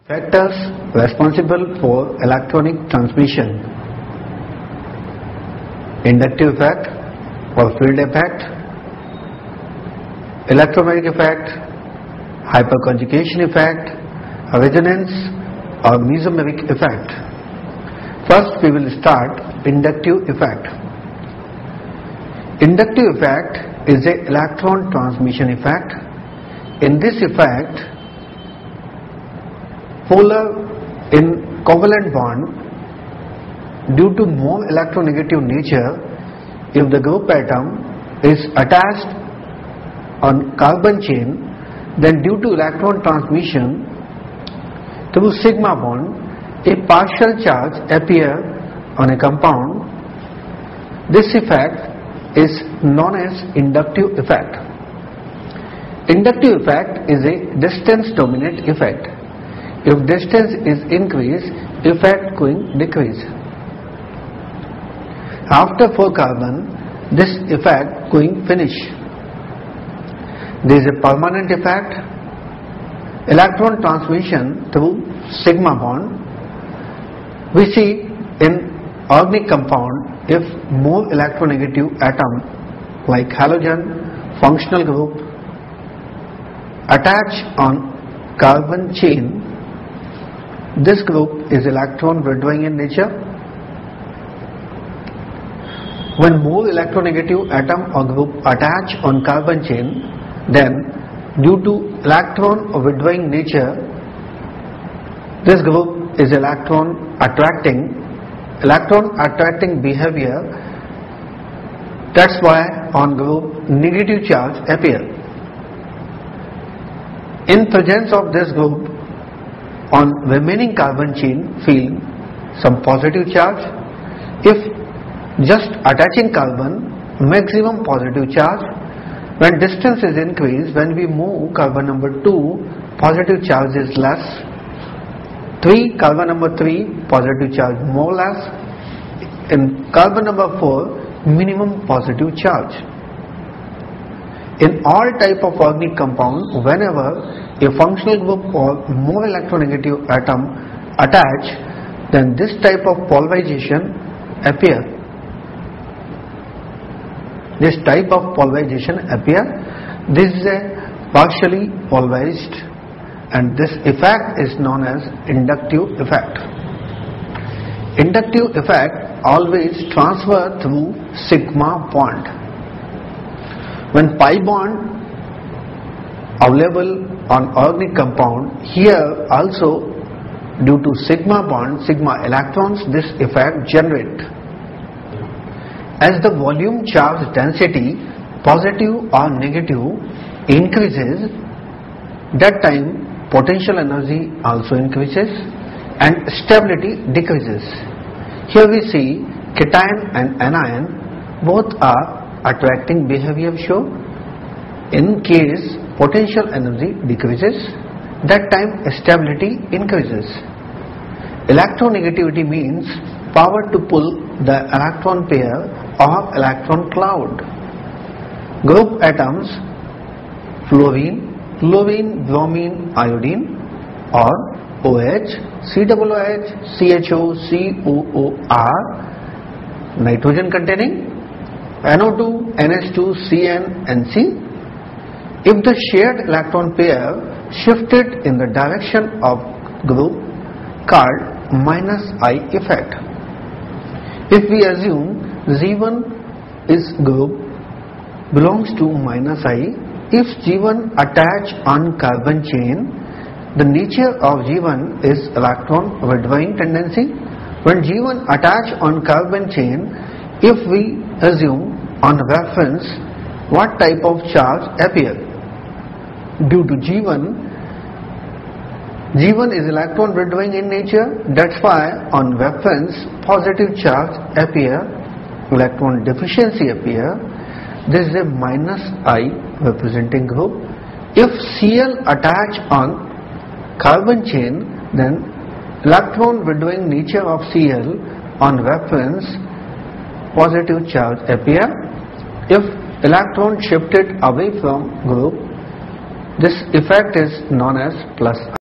Factors responsible for electronic transmission: inductive effect or field effect, electromagnetic effect, hyperconjugation effect, resonance or mesomeric effect. First we will start inductive effect. Inductive effect is an electron transmission effect. In this effect, polar in covalent bond, due to more electronegative nature, if the group atom is attached on carbon chain, then due to electron transmission through sigma bond, a partial charge appear on a compound. This effect is known as inductive effect. Inductive effect is a distance dominant effect. If distance is increased, effect going decrease. After 4 carbon, this effect going finish. There is a permanent effect. Electron transmission through sigma bond. We see in organic compound, if more electronegative atom like halogen, functional group attach on carbon chain, this group is electron withdrawing in nature. When more electronegative atom or group attach on carbon chain, then due to electron withdrawing nature, this group is electron attracting behavior. That's why on group negative charge appear. In presence of this group, on remaining carbon chain feel some positive charge. If just attaching carbon, maximum positive charge. When distance is increased, when we move carbon number 2, positive charge is less. 3, carbon number 3, positive charge more or less. In carbon number 4, minimum positive charge. In all type of organic compound, whenever a functional group or more electronegative atom attach, then this type of polarization appear. This is a partially polarized, and this effect is known as inductive effect. Inductive effect always transfer through sigma bond. When pi bond available on organic compound, here also due to sigma bond, sigma electrons, this effect generate. As the volume charge density, positive or negative, increases, that time potential energy also increases and stability decreases. Here we see cation and anion, both are attracting behavior show. In case potential energy decreases, that time stability increases. Electronegativity means power to pull the electron pair or electron cloud. Group atoms fluorine, bromine, iodine, or OH, COOH, CHO, COOR, nitrogen containing, NO2, NH2, CN and C. If the shared electron pair shifted in the direction of group called -I effect. If we assume G1 is group belongs to -I, if G1 attach on carbon chain, the nature of G1 is electron withdrawing tendency. When G1 attach on carbon chain, if we assume on reference, what type of charge appear? Due to G1 is electron withdrawing in nature, that's why on reference positive charge appear, electron deficiency appear. This is a -I representing group. If Cl attach on carbon chain, then electron withdrawing nature of Cl on reference positive charge appear. If electron shifted away from group, this effect is known as +I.